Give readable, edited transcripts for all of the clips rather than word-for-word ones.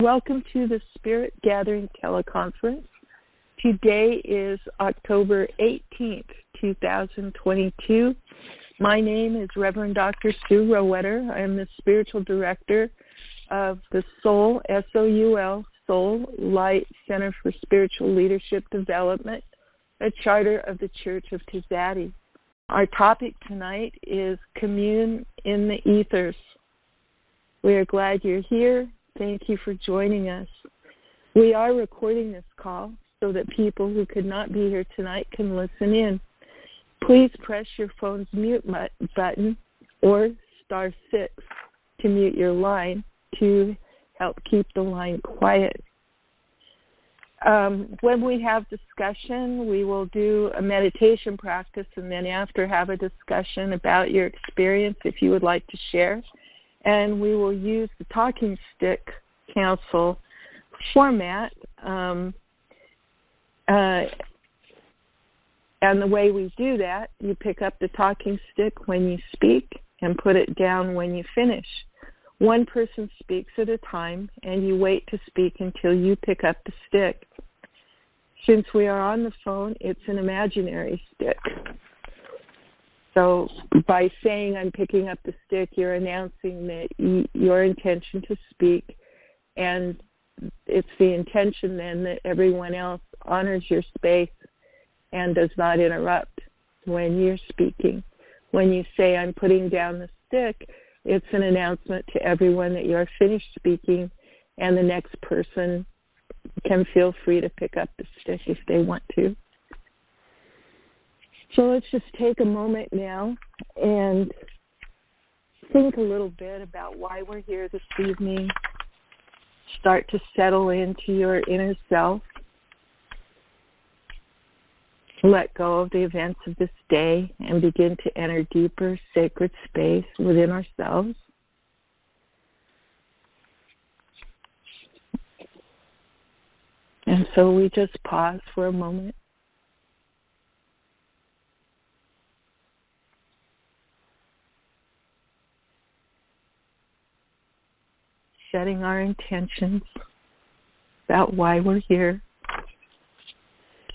Welcome to the Spirit Gathering teleconference. Today is October 18th, 2022. My name is Reverend Dr. Sue Rohweder. I am the Spiritual Director of the Soul, S-O-U-L, Soul Light Center for Spiritual Leadership Development, a charter of the Church of Tzaddi. Our topic tonight is Commune in the Ethers. We are glad you're here. Thank you for joining us. We are recording this call so that people who could not be here tonight can listen in. Please press your phone's mute button or *6 to mute your line to help keep the line quiet. When we have discussion, we will do a meditation practice and then after have a discussion about your experience if you would like to share. And we will use the talking stick council format. And the way we do that, you pick up the talking stick when you speak and put it down when you finish. One person speaks at a time, and you wait to speak until you pick up the stick. Since we are on the phone, it's an imaginary stick. So by saying I'm picking up the stick, you're announcing that your intention to speak, and it's the intention then that everyone else honors your space and does not interrupt when you're speaking. When you say I'm putting down the stick, it's an announcement to everyone that you're finished speaking, and the next person can feel free to pick up the stick if they want to. So let's just take a moment now and think a little bit about why we're here this evening. Start to settle into your inner self. Let go of the events of this day and begin to enter deeper sacred space within ourselves. And so we just pause for a moment. Setting our intentions about why we're here.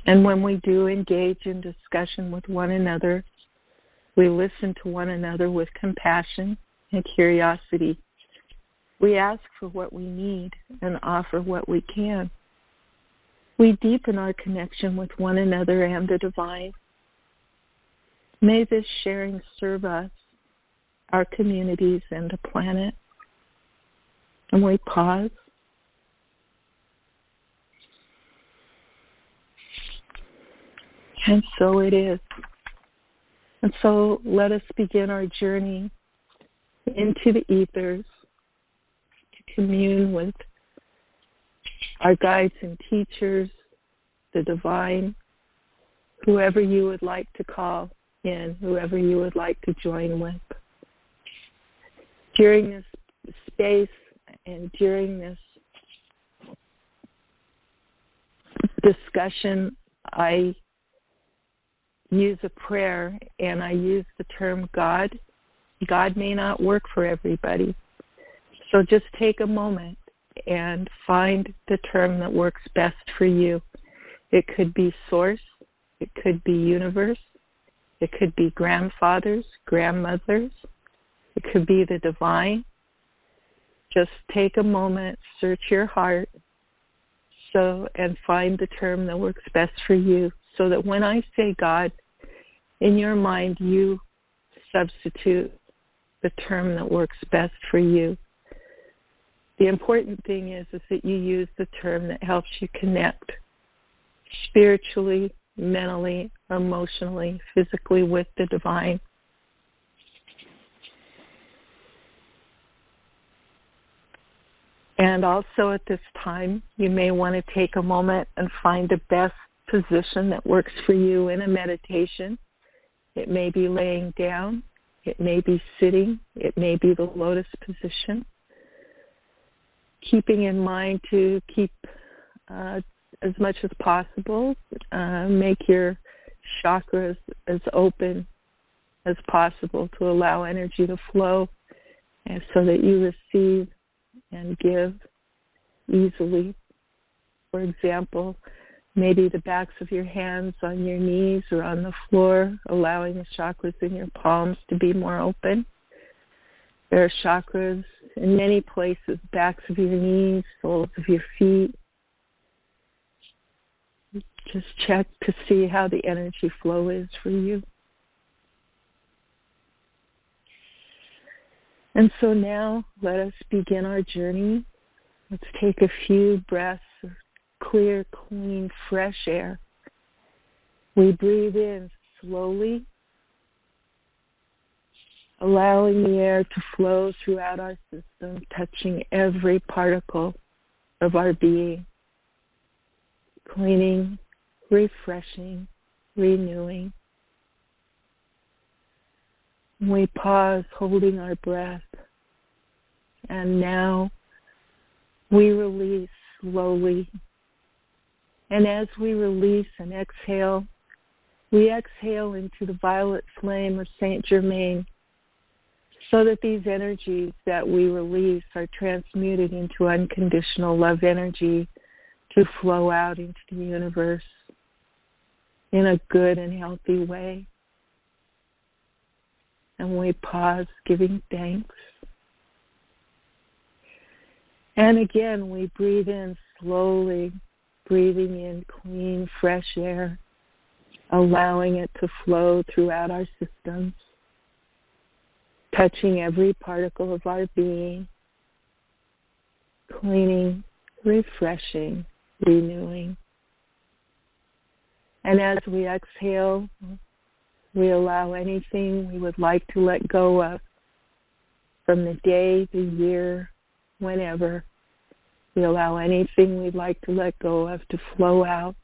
And when we do engage in discussion with one another, we listen to one another with compassion and curiosity. We ask for what we need and offer what we can. We deepen our connection with one another and the divine. May this sharing serve us, our communities, and the planet. And we pause. And so it is. And so let us begin our journey into the ethers to commune with our guides and teachers, the divine, whoever you would like to call in, whoever you would like to join with. During this space and during this discussion, I use a prayer and I use the term God. God may not work for everybody. So just take a moment and find the term that works best for you. It could be source, it could be universe, it could be grandfathers, grandmothers, it could be the divine. Just take a moment, search your heart, and find the term that works best for you, so that when I say God, in your mind you substitute the term that works best for you. The important thing is that you use the term that helps you connect spiritually, mentally, emotionally, physically with the divine. And also at this time, you may want to take a moment and find the best position that works for you in a meditation. It may be laying down, it may be sitting, it may be the lotus position. Keeping in mind to keep as much as possible, make your chakras as open as possible to allow energy to flow, and so that you receive and give easily. For example, maybe the backs of your hands on your knees or on the floor, allowing the chakras in your palms to be more open. There are chakras in many places, backs of your knees, soles of your feet. Just check to see how the energy flow is for you. And so now let us begin our journey. Let's take a few breaths of clear, clean, fresh air. We breathe in slowly, allowing the air to flow throughout our system, touching every particle of our being, cleaning, refreshing, renewing. We pause, holding our breath, and now we release slowly. And as we release and exhale, we exhale into the violet flame of Saint Germain, so that these energies that we release are transmuted into unconditional love energy to flow out into the universe in a good and healthy way. And we pause, giving thanks. And again, we breathe in slowly, breathing in clean, fresh air, allowing it to flow throughout our systems, touching every particle of our being, cleaning, refreshing, renewing. And as we exhale, we allow anything we would like to let go of from the day, the year, whenever. We allow anything we'd like to let go of to flow out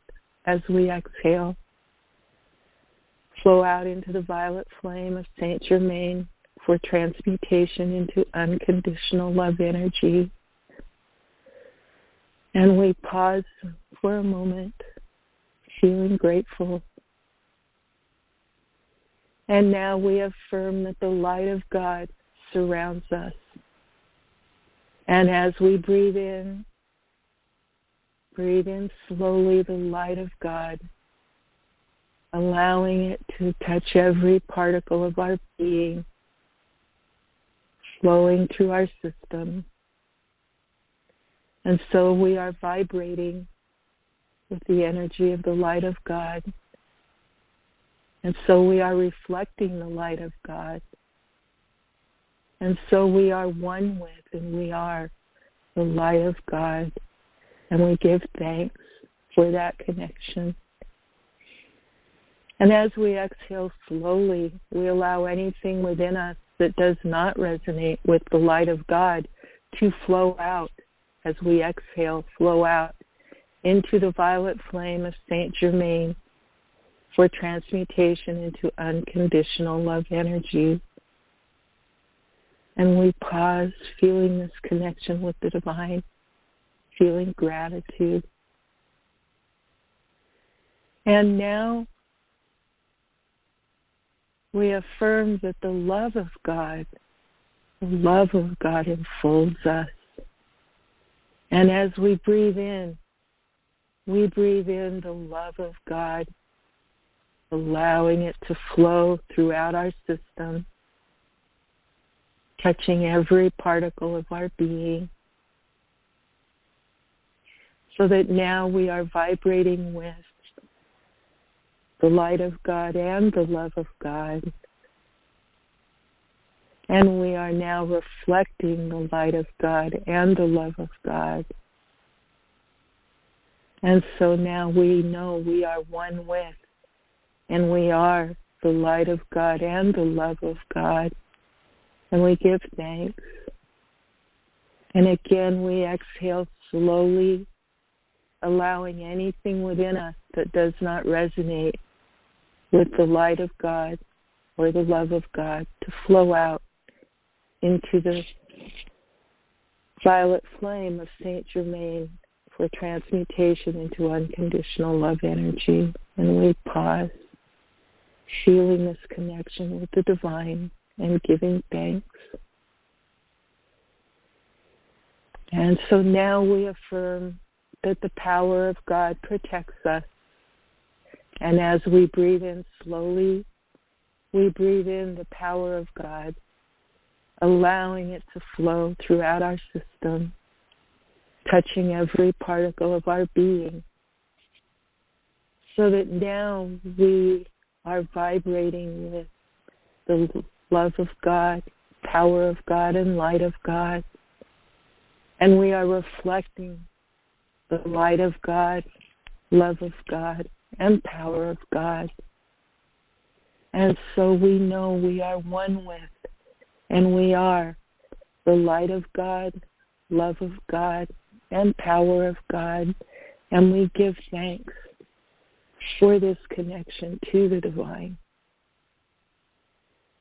as we exhale. Flow out into the violet flame of Saint Germain for transmutation into unconditional love energy. And we pause for a moment, feeling grateful. And now we affirm that the light of God surrounds us. And as we breathe in slowly the light of God, allowing it to touch every particle of our being, flowing through our system. And so we are vibrating with the energy of the light of God. And so we are reflecting the light of God. And so we are one with, and we are the light of God. And we give thanks for that connection. And as we exhale slowly, we allow anything within us that does not resonate with the light of God to flow out. As we exhale, flow out into the violet flame of Saint Germain for transmutation into unconditional love energy. And we pause, feeling this connection with the divine, feeling gratitude. And now we affirm that the love of God enfolds us. And as we breathe in the love of God, allowing it to flow throughout our system, touching every particle of our being, so that now we are vibrating with the light of God and the love of God. And we are now reflecting the light of God and the love of God. And so now we know we are one with, and we are the light of God and the love of God. And we give thanks. And again, we exhale slowly, allowing anything within us that does not resonate with the light of God or the love of God to flow out into the violet flame of Saint Germain for transmutation into unconditional love energy. And we pause, feeling this connection with the divine and giving thanks. And so now we affirm that the power of God protects us. And as we breathe in slowly, we breathe in the power of God, allowing it to flow throughout our system, touching every particle of our being, so that now we are vibrating with the love of God, power of God, and light of God. And we are reflecting the light of God, love of God, and power of God. And so we know we are one with, and we are the light of God, love of God, and power of God. And we give thanks for this connection to the divine.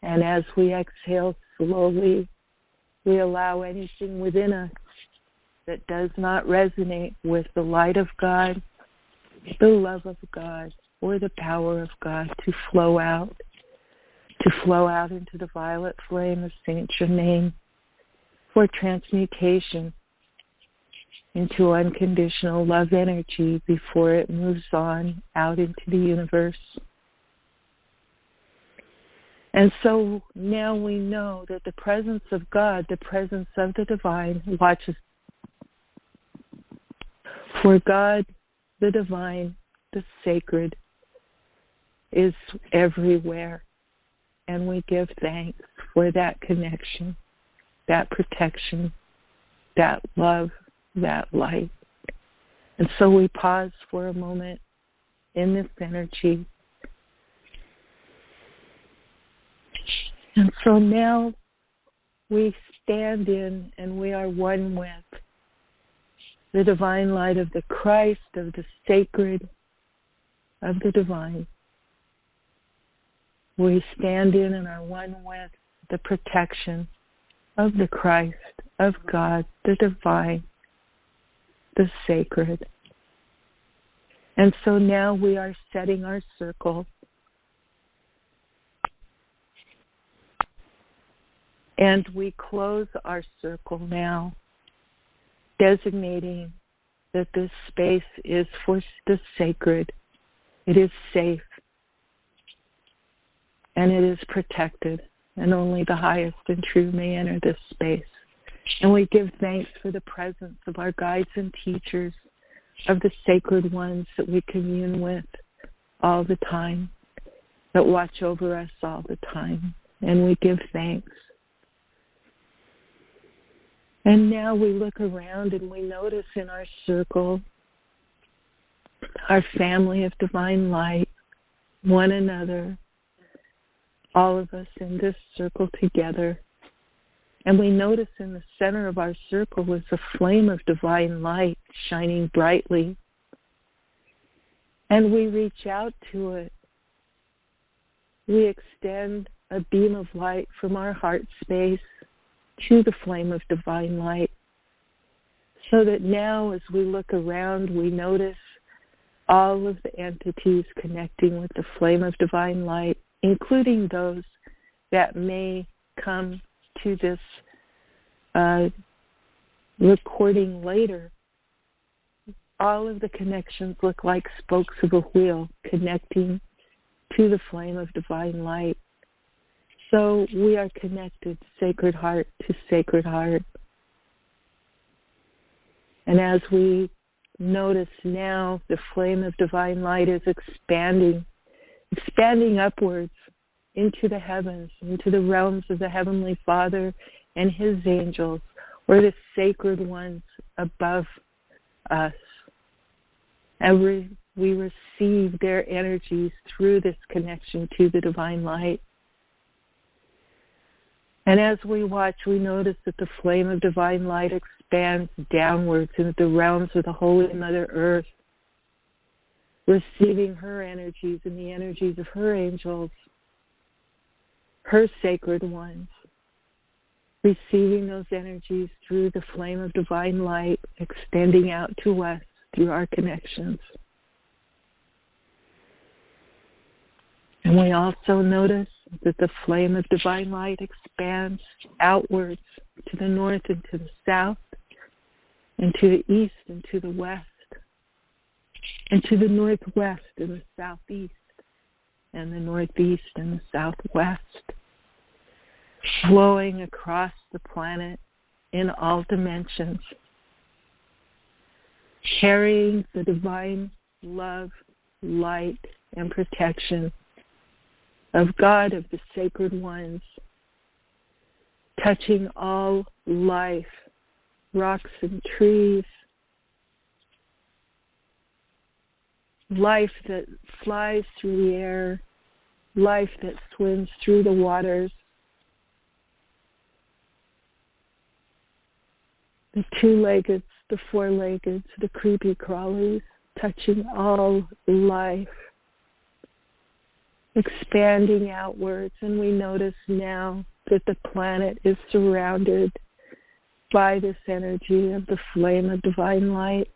And as we exhale slowly, we allow anything within us that does not resonate with the light of God, the love of God, or the power of God to flow out into the violet flame of Saint Germain for transmutation into unconditional love energy before it moves on out into the universe. And so now we know that the presence of God, the presence of the divine, watches. For God, the divine, the sacred, is everywhere. And we give thanks for that connection, that protection, that love, that light. And so we pause for a moment in this energy. And so now we stand in and we are one with the divine light of the Christ, of the sacred, of the divine. We stand in and are one with the protection of the Christ, of God, the divine, the sacred. And so now we are setting our circle. And we close our circle now, designating that this space is for the sacred. It is safe. And it is protected. And only the highest and true may enter this space. And we give thanks for the presence of our guides and teachers, of the sacred ones that we commune with all the time, that watch over us all the time. And we give thanks. And now we look around and we notice in our circle our family of divine light, one another, all of us in this circle together. And we notice in the center of our circle is a flame of divine light shining brightly. And we reach out to it. We extend a beam of light from our heart space to the flame of divine light, so that now as we look around, we notice all of the entities connecting with the flame of divine light, including those that may come to this recording later. All of the connections look like spokes of a wheel connecting to the flame of divine light. So we are connected, sacred heart to sacred heart. And as we notice now, the flame of divine light is expanding upwards into the heavens, into the realms of the Heavenly Father and His angels, or the sacred ones above us. And we receive their energies through this connection to the divine light. And as we watch, we notice that the flame of divine light expands downwards into the realms of the Holy Mother Earth, receiving her energies and the energies of her angels, her sacred ones, receiving those energies through the flame of divine light, extending out to us through our connections. And we also notice that the flame of divine light expands outwards to the north and to the south, and to the east and to the west, and to the northwest and the southeast, and the northeast and the southwest, flowing across the planet in all dimensions, carrying the divine love, light, and protection of God, of the sacred ones, touching all life, rocks and trees, life that flies through the air, life that swims through the waters, the two-leggeds, the four-leggeds, the creepy crawlies, touching all life, expanding outwards. And we notice now that the planet is surrounded by this energy of the flame of divine light.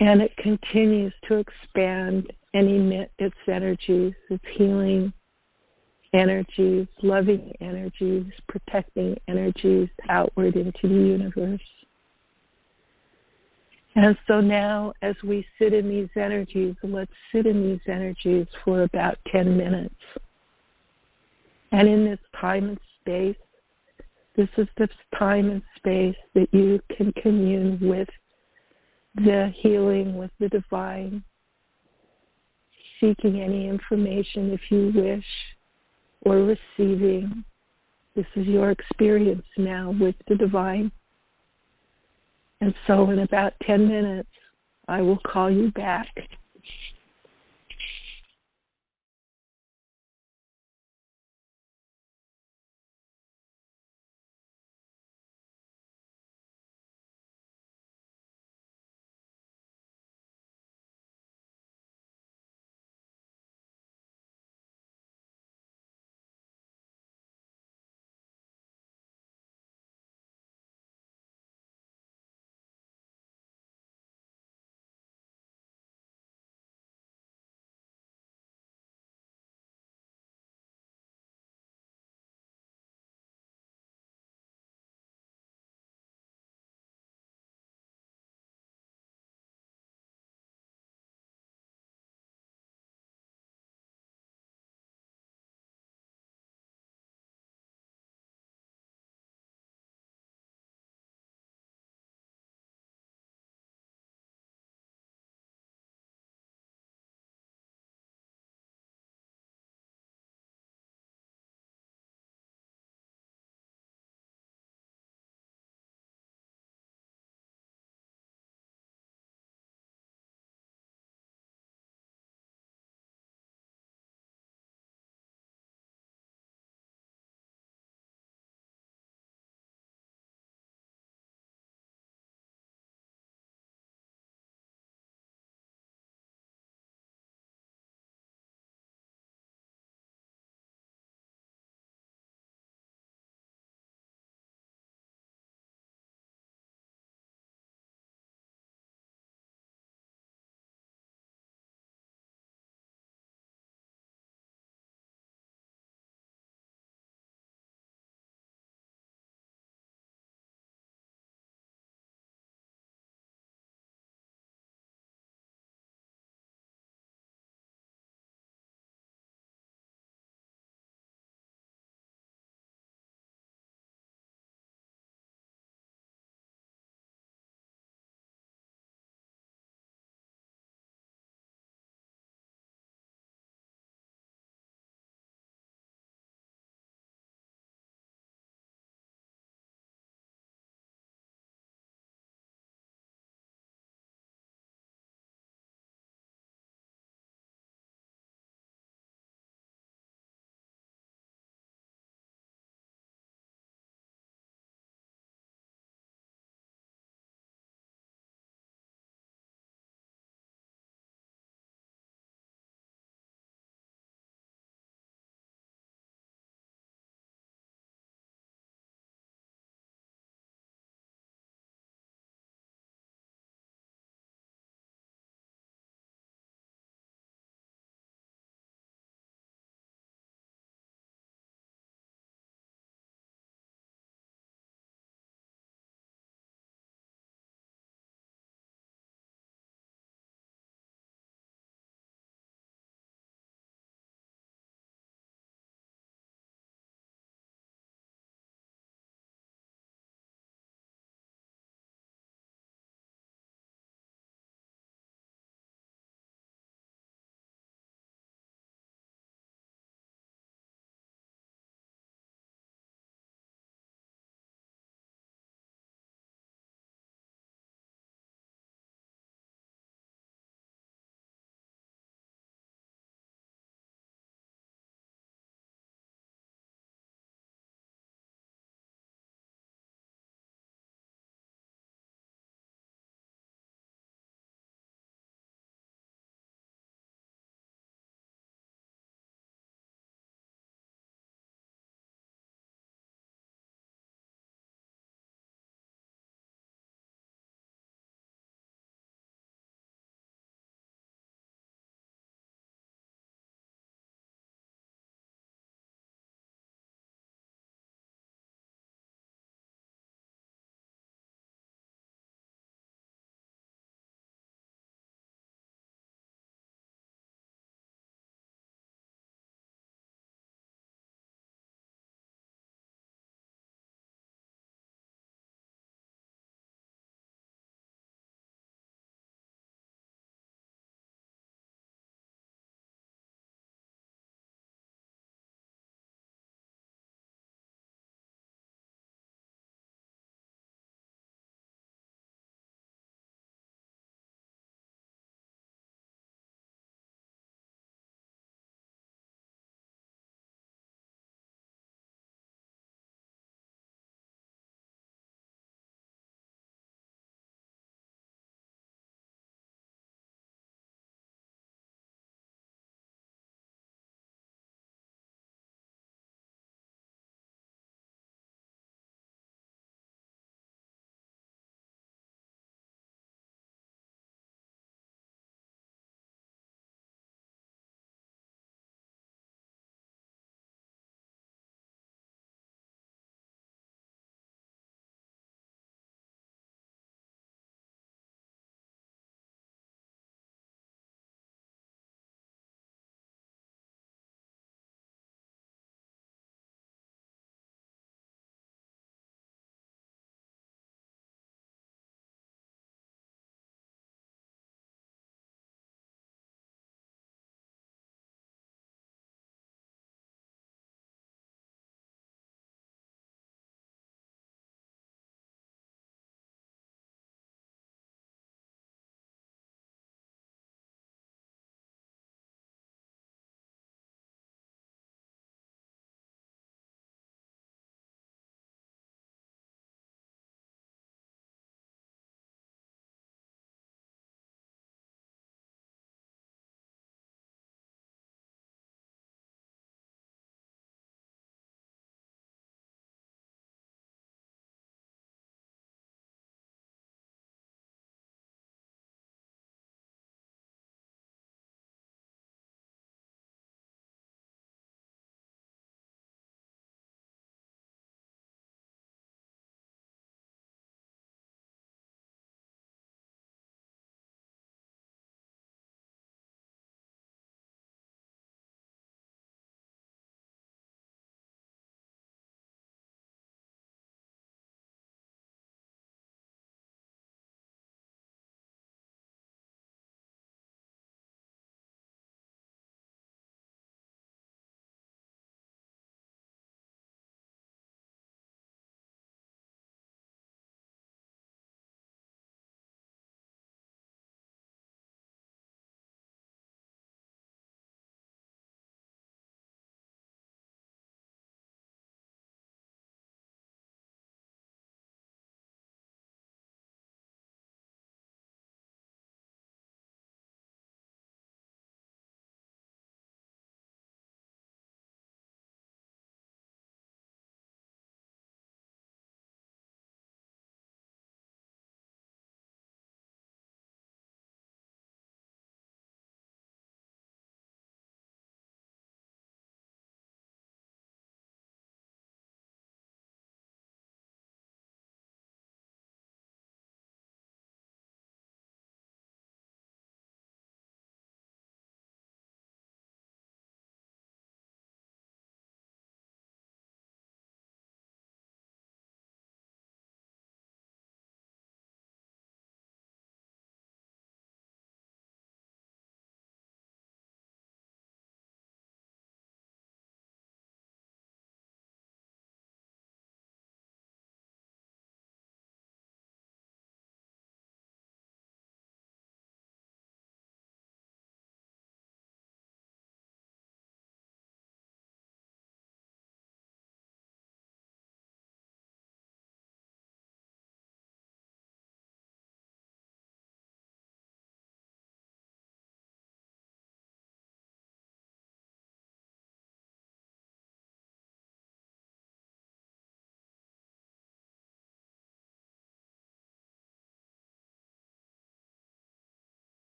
And it continues to expand and emit its energies, its healing energies, loving energies, protecting energies outward into the universe. And so now, as we sit in these energies, let's sit in these energies for about 10 minutes. And in this time and space, this is the time and space that you can commune with the healing, with the divine, seeking any information if you wish, or receiving. This is your experience now with the divine. And so in about 10 minutes, I will call you back.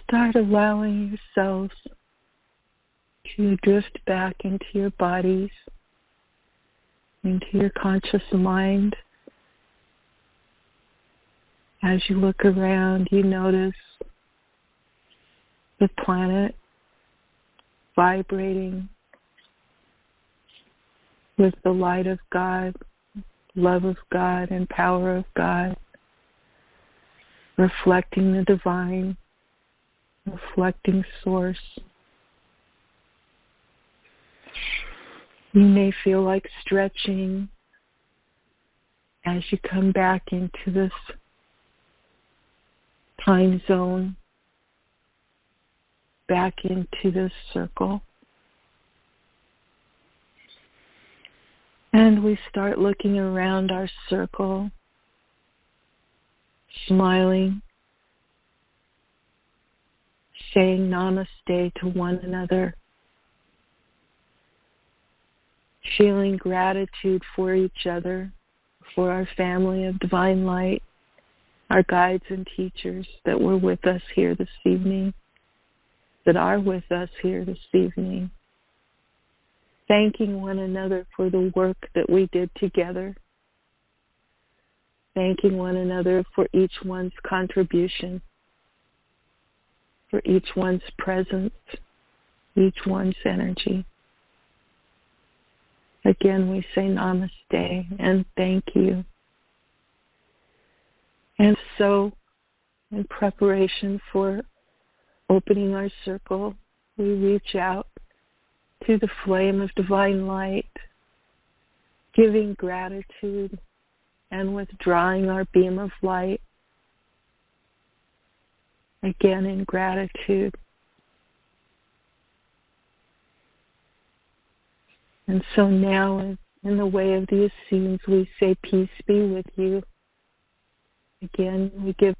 start allowing yourselves to drift back into your bodies, into your conscious mind. As you look around, you notice the planet vibrating with the light of God, love of God, and power of God, reflecting the divine, reflecting Source. You may feel like stretching as you come back into this time zone, back into this circle. And we start looking around our circle, smiling, saying namaste to one another, feeling gratitude for each other, for our family of divine light, our guides and teachers that were with us here this evening, that are with us here this evening. Thanking one another for the work that we did together. Thanking one another for each one's contribution, for each one's presence, each one's energy. Again, we say namaste and thank you. And so, in preparation for opening our circle, we reach out to the flame of divine light, giving gratitude and withdrawing our beam of light, again in gratitude. And so now, in the way of the Essenes, we say, peace be with you. Again, we give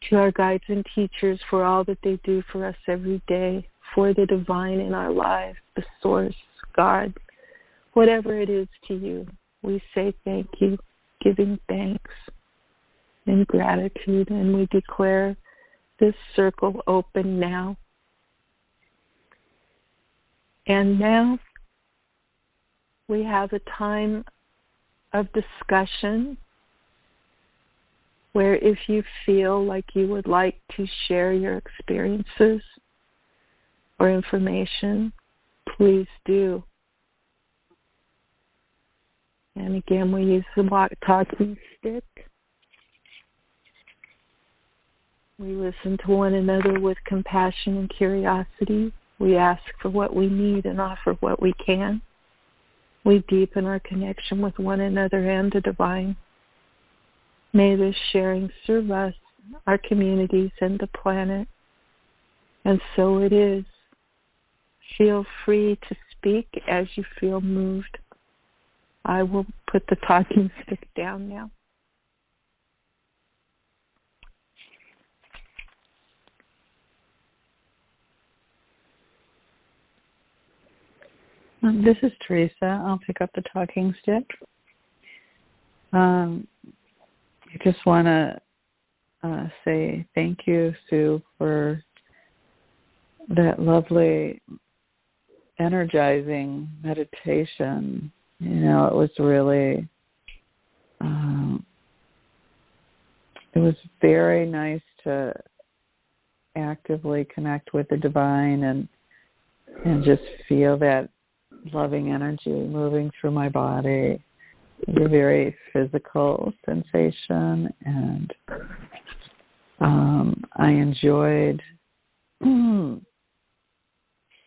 to our guides and teachers for all that they do for us every day, for the divine in our lives, the Source, God, whatever it is to you. We say thank you, giving thanks and gratitude, and we declare this circle open now. And now we have a time of discussion where if you feel like you would like to share your experiences or information, please do. And again, we use the talking stick. We listen to one another with compassion and curiosity. We ask for what we need and offer what we can. We deepen our connection with one another and the divine. May this sharing serve us, our communities, and the planet. And so it is. Feel free to speak as you feel moved. I will put the talking stick down now. This is Teresa. I'll pick up the talking stick. I just want to say thank you, Sue, for that lovely, energizing meditation. You know, it was really, it was very nice to actively connect with the divine and just feel that loving energy moving through my body. It was a very physical sensation, and I enjoyed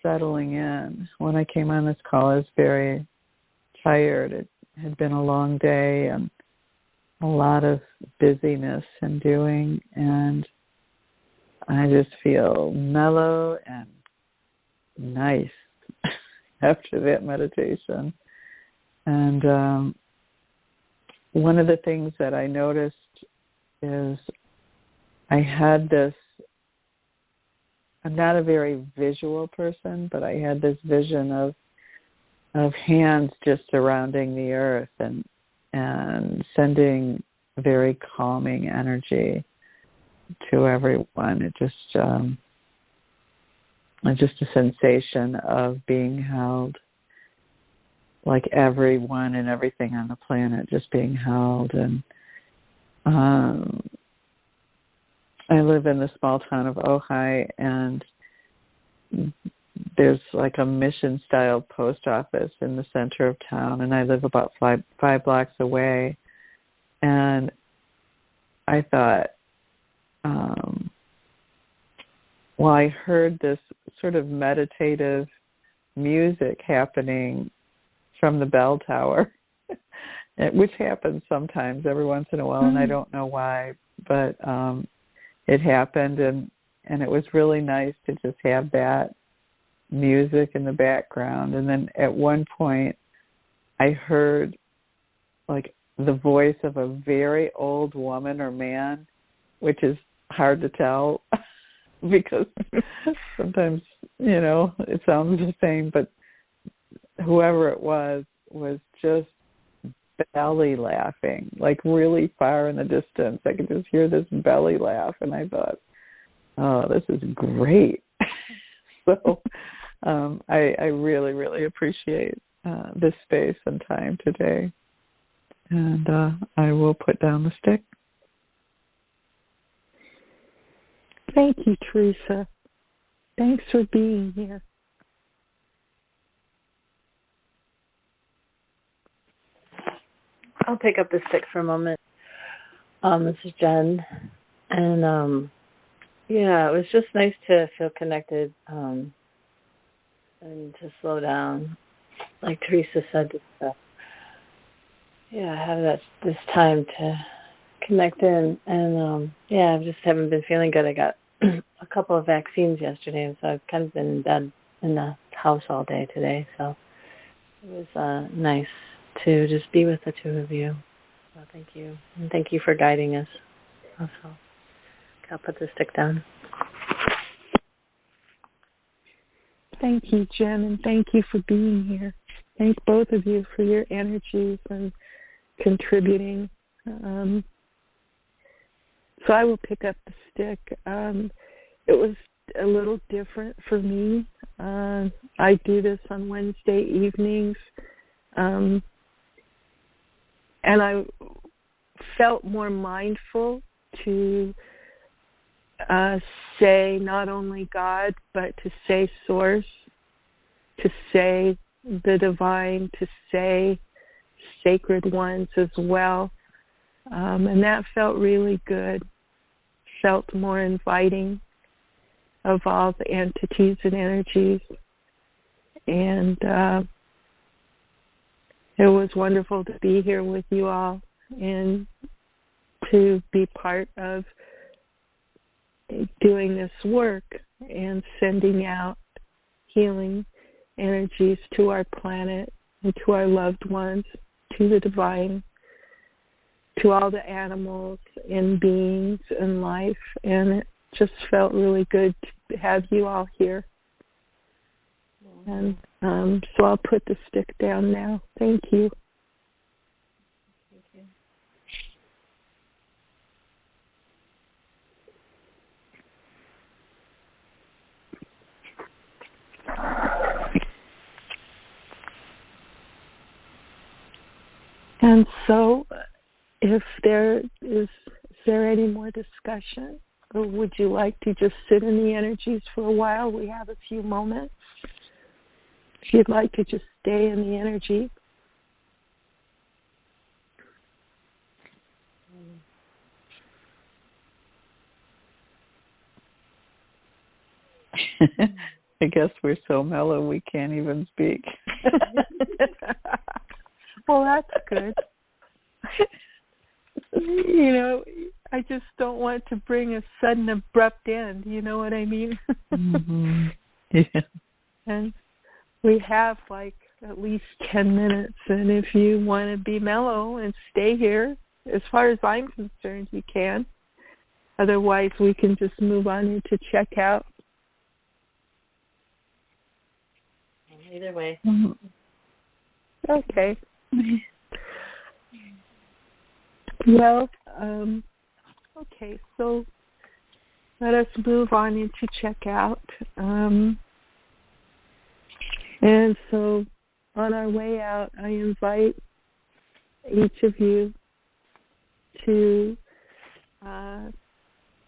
settling in. When I came on this call, I was very tired. It had been a long day and a lot of busyness and doing, and I just feel mellow and nice after that meditation. And one of the things that I noticed is I had this, I'm not a very visual person, but I had this vision of hands just surrounding the earth and sending very calming energy. to everyone. It's just a sensation of being held, like everyone and everything on the planet just being held. And I live in the small town of Ojai, and there's like a mission-style post office in the center of town, and I live about five blocks away. And I thought, I heard this sort of meditative music happening from the bell tower, which happens sometimes every once in a while, and I don't know why, but it happened, and it was really nice to just have that music in the background. And then at one point I heard like the voice of a very old woman or man, which is hard to tell because sometimes, it sounds the same, but whoever it was just belly laughing, like really far in the distance. I could just hear this belly laugh, and I thought, oh, this is great. So I really, really appreciate this space and time today. And I will put down the stick. Thank you, Teresa. Thanks for being here. I'll pick up the stick for a moment. This is Jen. And, it was just nice to feel connected and to slow down. Like Teresa said, have this time to connect in. And, I just haven't been feeling good. I got a couple of vaccines yesterday, and so I've kind of been in bed in the house all day today. So it was nice to just be with the two of you. So thank you. And thank you for guiding us. Also, I'll put the stick down. Thank you, Jen, and thank you for being here. Thank both of you for your energies and contributing. So I will pick up the stick. It was a little different for me. I do this on Wednesday evenings. And I felt more mindful to say not only God, but to say Source, to say the Divine, to say Sacred Ones as well. And that felt really good. Felt more inviting of all the entities and energies. And it was wonderful to be here with you all and to be part of doing this work and sending out healing energies to our planet and to our loved ones, to the divine, to all the animals and beings and life. And it just felt really good to have you all here. And so I'll put the stick down now. Thank you. Thank you. And so if there is there any more discussion, or would you like to just sit in the energies for a while? We have a few moments. If you'd like to just stay in the energy. I guess we're so mellow we can't even speak. Well, that's good. I just don't want to bring a sudden abrupt end. You know what I mean? Mm-hmm. Yeah. And we have at least 10 minutes. And if you want to be mellow and stay here, as far as I'm concerned, you can. Otherwise, we can just move on into checkout. Either way. Mm-hmm. Okay. Well, okay, so let us move on into checkout. And so on our way out, I invite each of you to,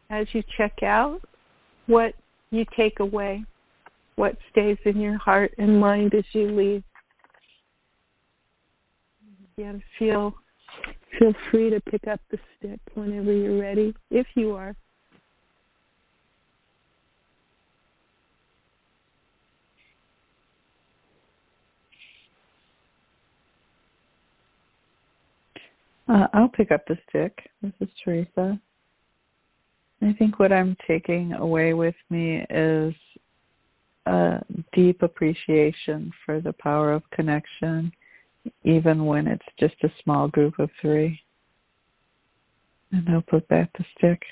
as you check out, what you take away, what stays in your heart and mind as you leave. Again, feel free to pick up the stick whenever you're ready, if you are. I'll pick up the stick. This is Teresa. I think what I'm taking away with me is a deep appreciation for the power of connection, even when it's just a small group of 3. And I'll put back the stick.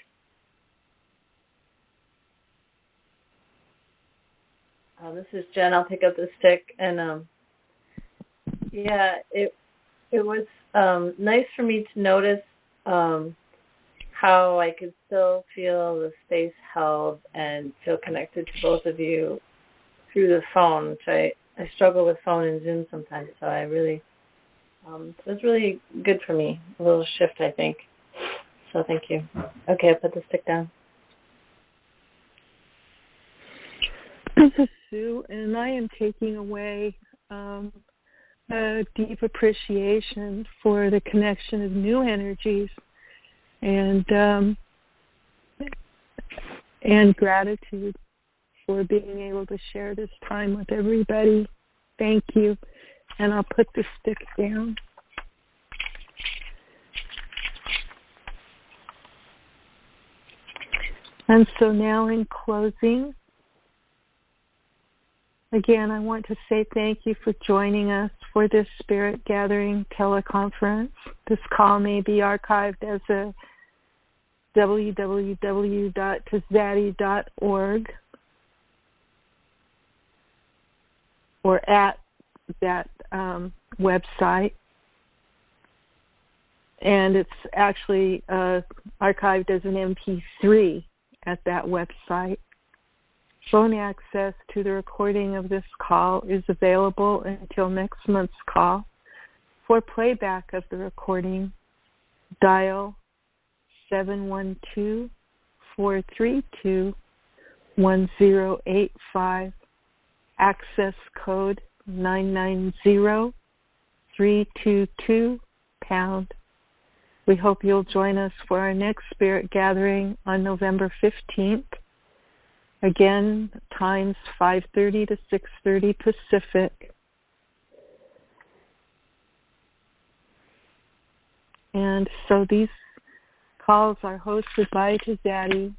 This is Jen. I'll pick up the stick. And it was nice for me to notice how I could still feel the space held and feel connected to both of you through the phone, which I struggle with phone and Zoom sometimes. So I really, it was really good for me, a little shift, I think. So thank you. Okay, I'll put the stick down. This is Sue, and I am taking away a deep appreciation for the connection of new energies and gratitude for being able to share this time with everybody. Thank you. And I'll put the stick down. And so now in closing, again, I want to say thank you for joining us for this Spirit Gathering teleconference. This call may be archived as a www.tzaddi.org or at that website. And it's actually archived as an MP3 at that website. Phone access to the recording of this call is available until next month's call. For playback of the recording, dial 712-432-1085, access code 990-322#. We hope you'll join us for our next Spirit Gathering on November 15th. Again, times 5:30 to 6:30 Pacific. And so these calls are hosted by Tzaddi,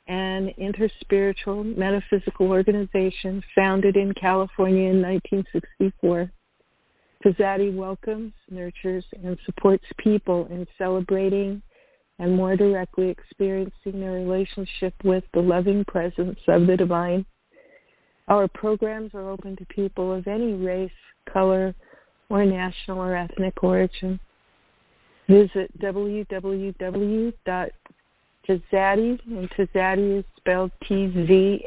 an interspiritual metaphysical organization founded in California in 1964. Tzaddi welcomes, nurtures, and supports people in celebrating and more directly experiencing their relationship with the loving presence of the divine. Our programs are open to people of any race, color, or national or ethnic origin. Visit www.Tzaddi, and Tzaddi is spelled Tzaddi,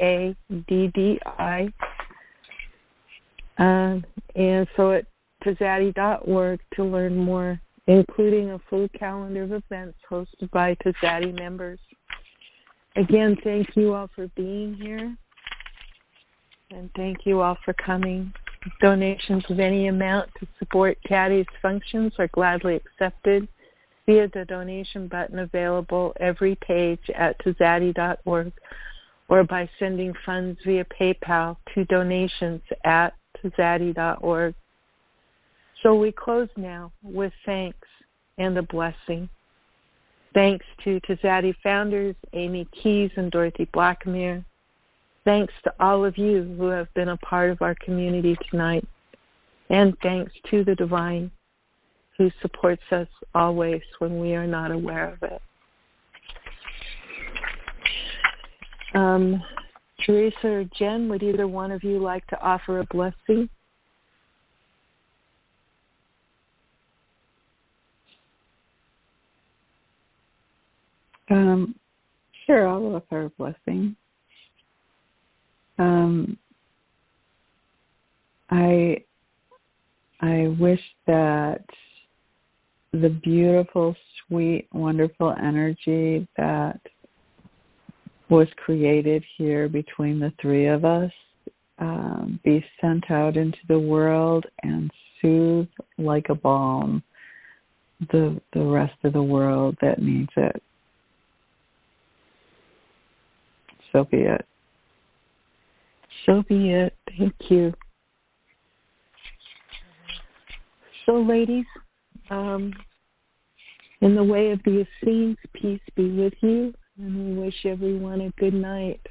and so at Tzaddi.org to learn more, including a full calendar of events hosted by Tzaddi members. Again, thank you all for being here, and thank you all for coming. Donations of any amount to support Tzaddi's functions are gladly accepted via the donation button available every page at Tzaddi.org or by sending funds via PayPal to donations@Tzaddi.org. So we close now with thanks and a blessing. Thanks to Tzaddi founders Amy Keyes and Dorothy Blackmere. Thanks to all of you who have been a part of our community tonight. And thanks to the Divine who supports us always when we are not aware of it. Teresa or Jen, would either one of you like to offer a blessing? share all of our blessings. I wish that the beautiful, sweet, wonderful energy that was created here between the three of us be sent out into the world and soothe like a balm the rest of the world that needs it. So be it. So be it. Thank you. So, ladies, in the way of the Essenes, peace be with you, and we wish everyone a good night.